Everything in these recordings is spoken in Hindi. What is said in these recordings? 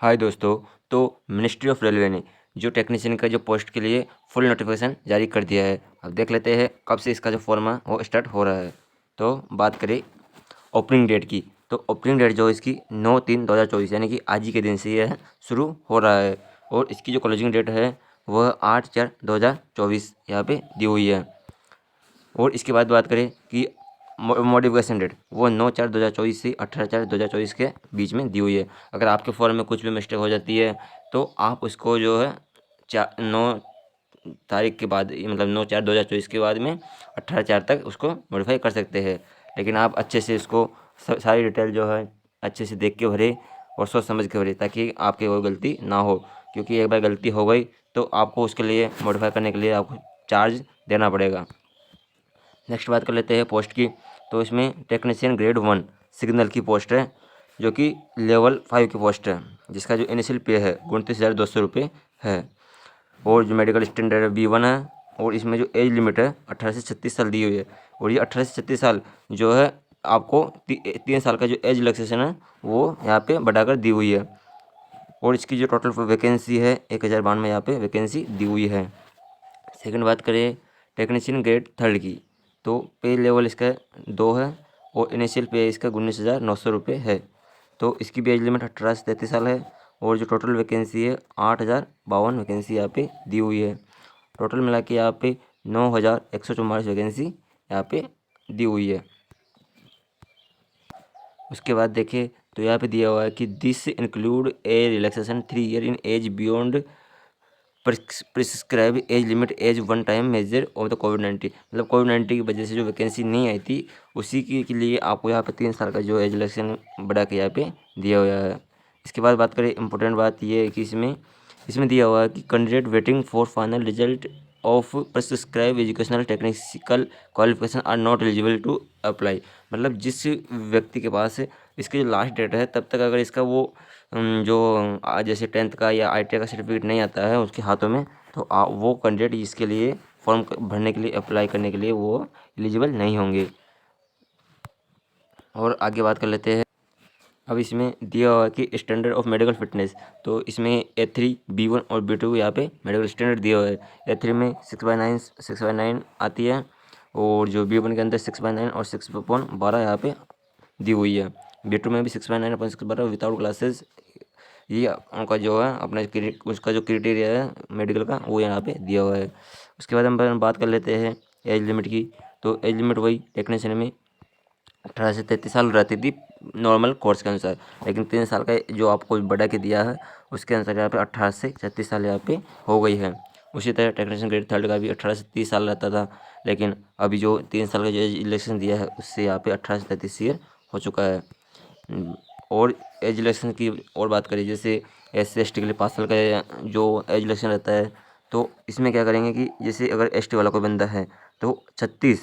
हाय दोस्तों। तो मिनिस्ट्री ऑफ रेलवे ने जो टेक्नीशियन का जो पोस्ट के लिए फुल नोटिफिकेशन जारी कर दिया है। अब देख लेते हैं कब से इसका जो फॉर्म है वो स्टार्ट हो रहा है। तो बात करें ओपनिंग डेट की, तो ओपनिंग डेट जो इसकी 9/3/2024 यानी कि आज ही के दिन से यह शुरू हो रहा है। और इसकी जो क्लोजिंग डेट है वह 8/4/2024 यहाँ पे दी हुई है। और इसके बाद बात करें कि मॉडिफिकेशन डेट वो 9/4/2024 से 18/4/2024 के बीच में दी हुई है। अगर आपके फॉर्म में कुछ भी मिस्टेक हो जाती है तो आप उसको जो है 9 तारीख के बाद, मतलब 9/4/2024 के बाद में 18/4 तक उसको मॉडिफाई कर सकते हैं। लेकिन आप अच्छे से इसको सारी डिटेल जो है अच्छे से देख के भरे और सोच समझ के भरे, ताकि आपकी कोई गलती ना हो। क्योंकि एक बार गलती हो गई तो आपको उसके लिए मॉडिफाई करने के लिए आपको चार्ज देना पड़ेगा। नेक्स्ट बात कर लेते हैं पोस्ट की। तो इसमें टेक्नीशियन ग्रेड 1 सिग्नल की पोस्ट है, जो कि लेवल 5 की पोस्ट है, जिसका जो इनिशियल पे है 29,200 रुपये है। और जो मेडिकल स्टैंडर्ड है B1 है। और इसमें जो एज लिमिट है 18 से 36 साल दी हुई है। और ये 18 से 36 साल जो है आपको 3 साल का जो एज रिलैक्सेशन है वो यहाँ पे बढ़ाकर दी हुई है। और इसकी जो टोटल वैकेंसी है 1092 यहाँ पे वैकेंसी दी हुई है। सेकंड बात करें टेक्नीशियन ग्रेड 3 की, तो पे लेवल इसका 2 है। और इनिशियल पे इसका 19,900 रुपये है। तो इसकी भी एज लिमिट 18 से 33 साल है। और जो टोटल वैकेंसी है 8,052 वैकेंसी यहाँ पे दी हुई है। टोटल मिला के यहाँ पे 9,144 वैकेंसी यहाँ पे दी हुई है। उसके बाद देखें तो यहाँ पे दिया हुआ है कि this include a relaxation 3 year in age beyond prescribe age limit as one time measure of the कोविड-19। मतलब कोविड-19 की वजह से जो वैकेंसी नहीं आई थी उसी के लिए आपको यहाँ पे 3 साल का जो एज रिलैक्सेशन बढ़ा के यहाँ पे दिया हुआ है। इसके बाद बात करें, इंपॉर्टेंट बात ये है कि इसमें दिया हुआ है कि candidate waiting for final result of prescribe educational technical qualification are not eligible to apply. मतलब जिस व्यक्ति के पास इसकी जो लास्ट डेट है तब तक अगर इसका वो जो जैसे 10th का या ITI का सर्टिफिकेट नहीं आता है उसके हाथों में, तो वो कैंडिडेट इसके लिए फॉर्म भरने के लिए, अप्लाई करने के लिए वो एलिजिबल नहीं होंगे। और आगे बात कर लेते हैं। अब इसमें दिया हुआ है कि स्टैंडर्ड ऑफ मेडिकल फिटनेस, तो इसमें A3 B1 और B2 यहाँ पे मेडिकल स्टैंडर्ड दिया हुआ है। A3 में 6/9 आती है। और जो B1 के अंदर 6/9 और 6/12 यहाँ पे दी हुई है। B2 में भी 6/9 अपन 6/12 विदाउट क्लासेस, ये उनका जो है अपना उसका जो क्राइटेरिया है मेडिकल का वो यहाँ पे दिया हुआ है। उसके बाद हम बात कर लेते हैं एज लिमिट की। तो एज लिमिट वही टेक्नीशियन में 18 से 33 साल रहती थी नॉर्मल कोर्स के अनुसार। लेकिन 3 साल का जो आपको बढ़ा के दिया है उसके अनुसार यहाँ पे 18 से 36 साल यहाँ पे हो गई है। उसी तरह टेक्नीशियन ग्रेड 3 का भी 18 से 30 साल रहता था। लेकिन अभी जो 3 साल का जो एज इलेक्शन दिया है उससे यहाँ पे 18 से 33 ईयर हो चुका है। और एज इलेक्शन की और बात करें, जैसे SC ST के लिए 5 साल का जो एज इलेक्शन रहता है, तो इसमें क्या करेंगे कि जैसे अगर ST वाला कोई बंदा है तो 36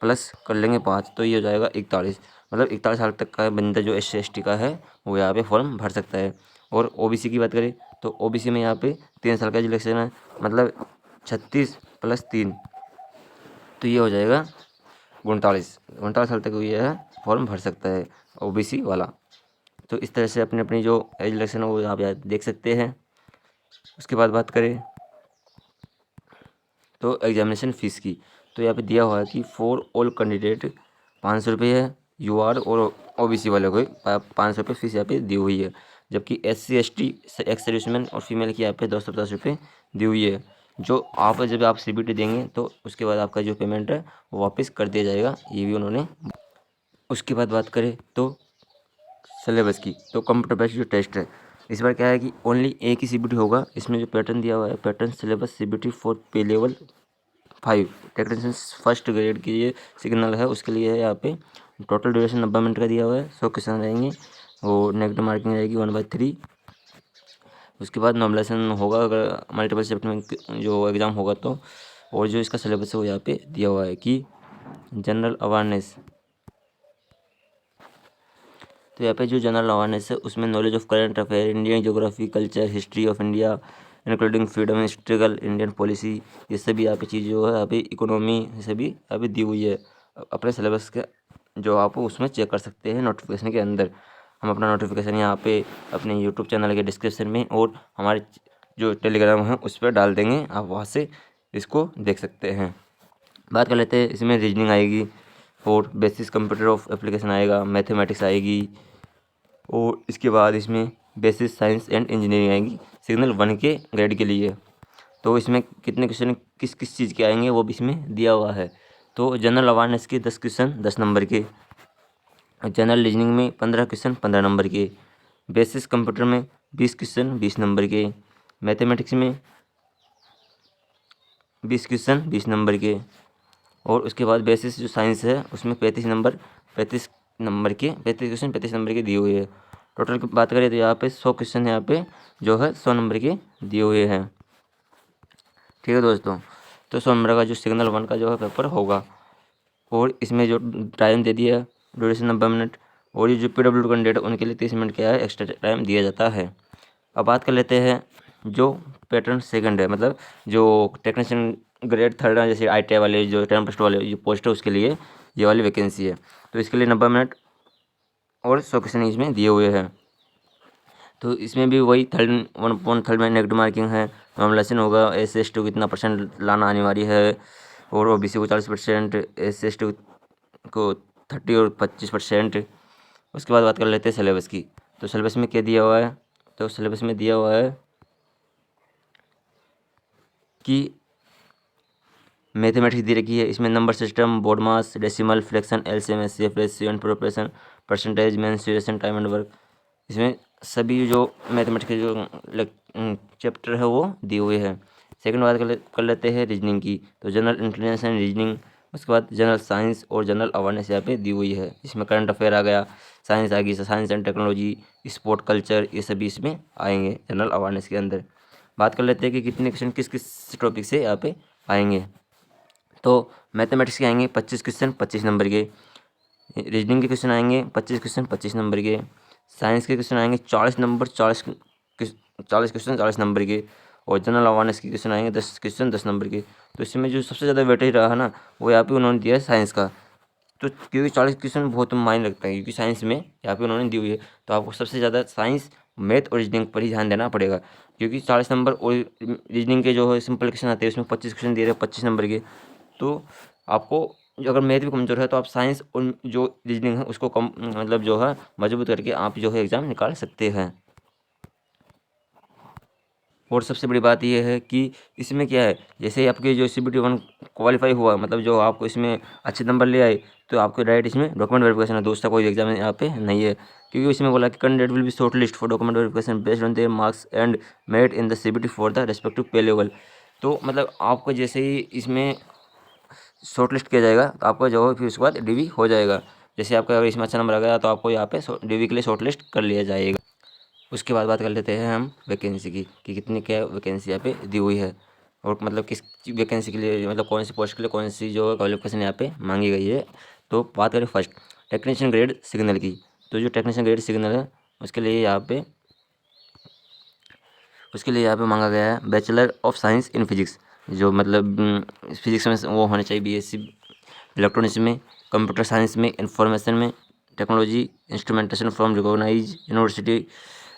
प्लस कर लेंगे 5, तो ये हो जाएगा 41। मतलब 41 साल तक का बंदा जो SC ST का है वो यहाँ पे फॉर्म भर सकता है। और OBC की बात करें तो OBC में यहाँ पे 3 साल का एज इलेक्शन है, मतलब 36 + 3, तो ये हो जाएगा 39 साल तक ये है फॉर्म भर सकता है OBC वाला। तो इस तरह से अपनी अपनी जो एज इलेक्शन है वो आप यहाँ देख सकते हैं। उसके बाद बात करें तो एग्जामिनेशन फ़ीस की, तो यहाँ पे दिया हुआ है कि फॉर ऑल कैंडिडेट 500 रुपये है। UR और OBC वाले को 500 रुपये फ़ीस यहाँ पे दी हुई है। जबकि SC ST एक्स सर्विसमैन और फीमेल की यहाँ पे 250 रुपये दी हुई है। जो आप जब आप CBT देंगे तो उसके बाद आपका जो पेमेंट है वो वापस कर दिया जाएगा, ये भी उन्होंने। उसके बाद बात करें तो सिलेबस की, तो कंप्यूटर बेस्ड जो टेस्ट है इस बार क्या है कि ओनली एक ही CBT होगा। इसमें जो पैटर्न दिया हुआ है, पैटर्न सिलेबस CBT फॉर पे लेवल 5 टेक्नीशियन फर्स्ट ग्रेड की ये सिग्नल है उसके लिए है। यहाँ पे टोटल ड्यूरेशन 90 मिनट का दिया हुआ है। 100 क्वेश्चन रहेंगे और नेगेटिव मार्किंग रहेगी 1/3। उसके बाद नॉमिनेशन होगा अगर मल्टीपल शिफ्ट में जो एग्ज़ाम होगा तो। और जो इसका सिलेबस है वो यहाँ पे दिया हुआ है कि जनरल अवेयरनेस, तो यहाँ पे जो जनरल अवेयरनेस है उसमें knowledge of current affair, Indian geography, culture, history of India including freedom struggle, Indian policy, ये सभी यहाँ पे चीज़ जो है यहाँ पे इकोनॉमी सभी यहाँ पे दी हुई है। अपने सिलेबस के जो आप उसमें चेक कर सकते हैं नोटिफिकेशन के अंदर। हम अपना नोटिफिकेशन यहाँ पे अपने यूट्यूब चैनल के डिस्क्रिप्शन में और हमारे जो टेलीग्राम है उस पर डाल देंगे, आप वहाँ से इसको देख सकते हैं। बात कर लेते हैं, इसमें रीजनिंग आएगी और बेसिस कंप्यूटर ऑफ एप्लीकेशन आएगा, मैथमेटिक्स आएगी और इसके बाद इसमें बेसिस साइंस एंड इंजीनियरिंग आएगी सिग्नल 1 के ग्रेड के लिए। तो इसमें कितने क्वेश्चन किस किस चीज़ के आएंगे वो भी इसमें दिया हुआ है। तो जनरल अवेयरनेस के 10 क्वेश्चन 10 नंबर के, जनरल रीजनिंग में 15 क्वेश्चन 15 नंबर के, बेसिस कंप्यूटर में 20 क्वेश्चन 20 नंबर के, मैथमेटिक्स में 20 क्वेश्चन 20 नंबर के, और उसके बाद बेसिस जो साइंस है उसमें 35 नंबर के 35 नंबर के दिए हुए हैं। टोटल की बात करें तो यहाँ पे 100 क्वेश्चन यहाँ पे जो है 100 नंबर के दिए हुए हैं। ठीक है दोस्तों, तो 100 नंबर का जो सिग्नल 1 का जो है पेपर होगा, और इसमें जो टाइम दे दिया है ड्यूरेशन 90 मिनट, और ये जो PW कैंडिडेट उनके लिए 30 मिनट क्या है एक्स्ट्रा टाइम दिया जाता है। अब बात कर लेते हैं जो पैटर्न सेकंड है, मतलब जो टेक्नीशियन ग्रेड 3 है, जैसे ITI वाले जो 10+ वाले जो पोस्ट है उसके लिए ये वाली वैकेंसी है। तो इसके लिए 90 मिनट और 100 क्वेश्चन इसमें दिए हुए हैं। तो इसमें भी वही 1/3 में नेगेटिव मार्किंग है, नॉमिनेशन होगा, SC/ST को कितना % लाना अनिवार्य है, और OBC को 40%, SC/ST को 30 और 25%। उसके बाद बात कर लेते हैं सिलेबस की। तो सिलेबस में क्या दिया हुआ है, तो सिलेबस में दिया हुआ है कि मैथमेटिक्स दे रखी है, इसमें number system, board mass, decimal, fraction, LCM, HCF ratio and proportion, percentage, mensuration, time and work, इसमें सभी जो मैथमेटिक्स के जो चैप्टर है वो दिए हुए हैं। सेकंड बात कर लेते हैं रीजनिंग की। तो जनरल इंटेलिजेंस एंड रीजनिंग, उसके बाद जनरल साइंस और जनरल अवेयरनेस यहाँ पे दी हुई है। इसमें करंट अफेयर आ गया, साइंस आ गई, science and technology, sport culture, ये सभी इसमें आएंगे जनरल अवेयरनेस के अंदर। बात कर लेते हैं कि कितने क्वेश्चन किस किस टॉपिक से यहाँ पे आएंगे। तो मैथमेटिक्स के आएंगे 25 क्वेश्चन 25 नंबर के, रीजनिंग के क्वेश्चन आएंगे 25 क्वेश्चन 25 नंबर के, साइंस के क्वेश्चन आएंगे 40 नंबर 40 क्वेश्चन 40 नंबर के, और जनरल अवेयरनेस के क्वेश्चन आएंगे 10 क्वेश्चन 10 नंबर के। तो इसमें जो सबसे ज़्यादा वेटेज रहा है ना वो यहाँ पे उन्होंने दिया है साइंस का। तो क्योंकि 40 क्वेश्चन बहुत मायने रखता है, क्योंकि साइंस में यहाँ पे उन्होंने दी हुई है, तो आपको सबसे ज़्यादा साइंस, मैथ और रीजनिंग पर ही ध्यान देना पड़ेगा, क्योंकि 40 नंबर और रीजनिंग के जो है सिंपल क्वेश्चन आते हैं उसमें 25 क्वेश्चन दे रहे हैं 25 नंबर के। तो आपको अगर मैथ भी कमज़ोर है तो आप साइंस और जो रीजनिंग है उसको कम मतलब जो है मजबूत करके आप जो है एग्ज़ाम निकाल सकते हैं। और सबसे बड़ी बात यह है कि इसमें क्या है, जैसे आपके जो CBT 1 क्वालिफाई हुआ, मतलब जो आपको इसमें अच्छे नंबर ले आए, तो आपको डायरेक्ट इसमें डॉक्यूमेंट वेरिफिकेशन है, दूसरा कोई एग्जाम यहाँ पे नहीं है, क्योंकि इसमें बोला कि candidate will be short list for document verification based on their marks and merit in the CBT for the respective पे लेवल। तो मतलब आपको जैसे ही इसमें शॉर्ट लिस्ट किया जाएगा तो आपका जो है फिर उसके बाद DV हो जाएगा। जैसे आपका अगर इसमें अच्छा नंबर आ गया तो आपको यहाँ पे DV के लिए शॉर्ट लिस्ट कर लिया जाएगा। उसके बाद बात कर लेते हैं हम वैकेंसी की कि कितनी क्या वैकेंसी यहाँ पे दी हुई है, और मतलब किस वैकेंसी के लिए, मतलब कौन सी पोस्ट के लिए कौन सी जो क्वालिफिकेशन यहाँ पे मांगी गई है। तो बात करें फर्स्ट टेक्नीशियन ग्रेड सिग्नल की। तो जो टेक्नीशियन ग्रेड सिग्नल है उसके लिए यहाँ पे मांगा गया है bachelor of science in physics, जो मतलब फिजिक्स में वो होने चाहिए BSc, इलेक्ट्रॉनिक्स में, कंप्यूटर साइंस में, इंफॉर्मेशन में technology, instrumentation from recognise university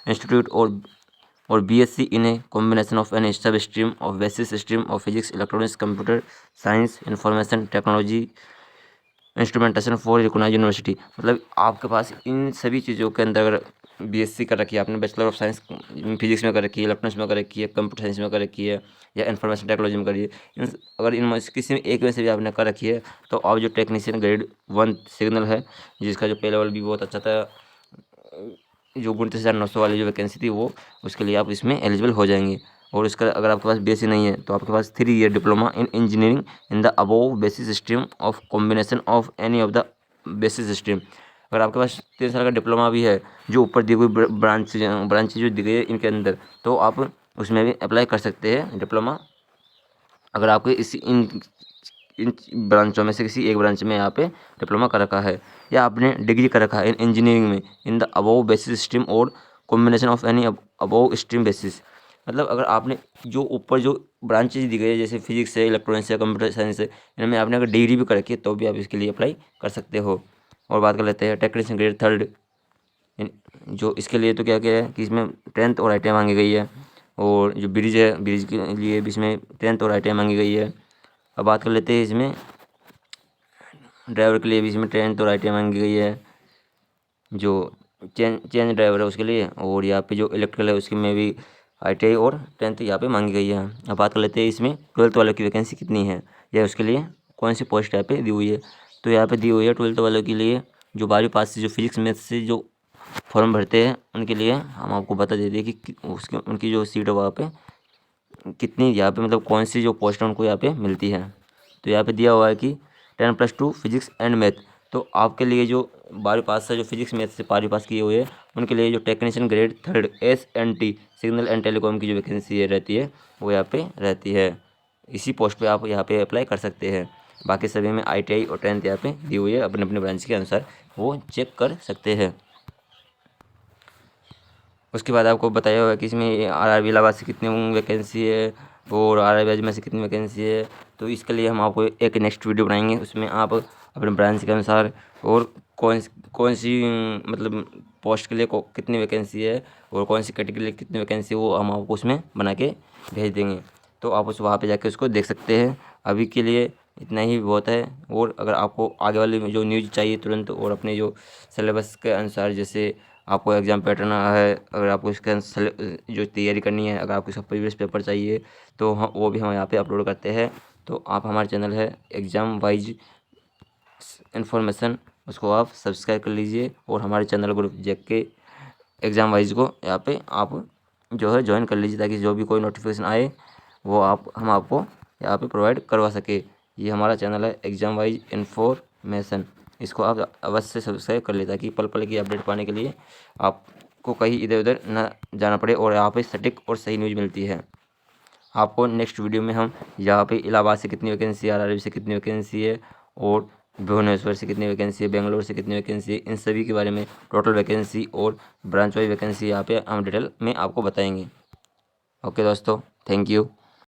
institute, और BSc in a combination of an sub stream of basis stream of physics, electronics, computer science, information technology, instrumentation for recognise university. मतलब आपके पास इन सभी चीज़ों के अंदर अगर BSc कर रखी है आपने, बैचलर ऑफ साइंस फिजिक्स में कर रखी है, इलेक्ट्रॉनिक्स में कर रखी है, कंप्यूटर साइंस में कर रखी है, या इन्फॉर्मेशन टेक्नोलॉजी में करिए, अगर इनमें से किसी में एक में से भी आपने कर रखी है तो आप जो टेक्नीशियन ग्रेड 1 सिग्नल है, जिसका जो पे लेवल भी बहुत अच्छा था, जो 29,900 वाली जो वैकेंसी थी वो, उसके लिए आप इसमें एलिजिबल हो जाएंगे। और इसका अगर आपके पास BSc नहीं है तो आपके पास 3 year diploma in engineering in the above basis stream of combination of any of the basis stream. अगर आपके पास 3 साल का डिप्लोमा भी है जो ऊपर दी हुई ब्रांच जो दी गई है इनके अंदर, तो आप उसमें भी अप्लाई कर सकते हैं डिप्लोमा, अगर आपके इन ब्रांचों में से किसी एक ब्रांच में यहाँ पे डिप्लोमा कर रखा है, या आपने डिग्री कर रखा है इन इंजीनियरिंग में in the above basis stream और combination of any above stream basis. मतलब अगर आपने जो ऊपर जो ब्रांचेज दी गई है जैसे फिजिक्स है, इलेक्ट्रॉनिक्स है, कंप्यूटर साइंस है, इनमें आपने अगर डिग्री भी कर रखी है तो भी आप इसके लिए अप्लाई कर सकते हो। और बात कर लेते हैं टेक्नीशियन ग्रेड 3 जो इसके लिए तो क्या क्या है कि इसमें 10th और ITI मांगी गई है, और जो ब्रिज है ब्रिज के लिए भी इसमें 10th और ITI मांगी गई है। अब बात कर लेते हैं इसमें ड्राइवर के लिए भी इसमें 10th और ITI मांगी गई है, जो चेंज ड्राइवर है उसके लिए। और यहाँ पे जो इलेक्ट्रिकल है उसके में भी ITI और 10th यहाँ पे मांगी गई है। अब बात कर लेते हैं इसमें 12th वालों की वैकेंसी कितनी है या उसके लिए कौन सी पोस्ट यहाँ पे दी हुई है। तो यहाँ पे दी हुई है 12th वालों के लिए जो 12वीं पास से जो फिजिक्स मैथ से जो फॉर्म भरते हैं उनके लिए हम आपको बता देते हैं कि उसके उनकी जो सीट है वहाँ पे कितनी यहाँ पे मतलब कौन सी जो पोस्ट है उनको यहाँ पे मिलती है। तो यहाँ पे दिया हुआ है कि 10+2 फिजिक्स एंड मैथ। तो आपके लिए जो 12वीं पास से जो फिजिक्स मैथ से 12वीं पास किए हुए हैं उनके लिए जो technician grade 3rd SNT signal and telecom की जो वैकेंसी रहती है वो यहाँ पे रहती है। इसी पोस्ट पे आप यहाँ पे अप्लाई कर सकते हैं। बाकी सभी में ITI और 10th यहाँ पे दी हुई है, अपने अपने ब्रांच के अनुसार वो चेक कर सकते हैं। उसके बाद आपको बताया होगा कि इसमें RRB इलाहाबाद से कितनी वैकेंसी है और RRB अजमेर से कितनी वैकेंसी है। तो इसके लिए हम आपको एक नेक्स्ट वीडियो बनाएंगे, उसमें आप अपने ब्रांच के अनुसार और कौन सी मतलब पोस्ट के लिए कितनी वैकेंसी है और कौन सी कैटेगरी के लिए कितनी वैकेंसी है वो हम आपको उसमें बना के भेज देंगे। तो आप उस वहाँ पे जाके उसको देख सकते हैं। अभी के लिए इतना ही बहुत है। और अगर आपको आगे वाली जो न्यूज़ चाहिए तुरंत और अपने जो सिलेबस के अनुसार, जैसे आपको एग्ज़ाम पैटर्न है, अगर आपको इसका जो तैयारी करनी है, अगर आपको इसका प्रीवियस पेपर चाहिए तो वो भी हम यहाँ पे अपलोड करते हैं। तो आप हमारे चैनल है एग्ज़ाम वाइज इन्फॉर्मेशन, उसको आप सब्सक्राइब कर लीजिए और हमारे channel group JK exam wise को यहाँ पे आप जो है ज्वाइन कर लीजिए, ताकि जो भी कोई नोटिफिकेशन आए वो हम आपको यहाँ पे प्रोवाइड करवा सके। ये हमारा चैनल है एग्ज़ाम वाइज इन्फॉर्मेशन, इसको आप अवश्य सब्सक्राइब कर ले ताकि पल पल की अपडेट पाने के लिए आपको कहीं इधर उधर न जाना पड़े और यहाँ पे सटीक और सही न्यूज़ मिलती है आपको। नेक्स्ट वीडियो में हम यहाँ पे इलाहाबाद से कितनी वैकेंसी है, RRB से कितनी वैकेंसी है और भुवनेश्वर से कितनी वैकेंसी है, बेंगलोर से कितनी वैकेंसी है, इन सभी के बारे में टोटल वैकेंसी और ब्रांच वाइज वैकेंसी यहाँ पे हम डिटेल में आपको बताएंगे। ओके दोस्तों, थैंक यू।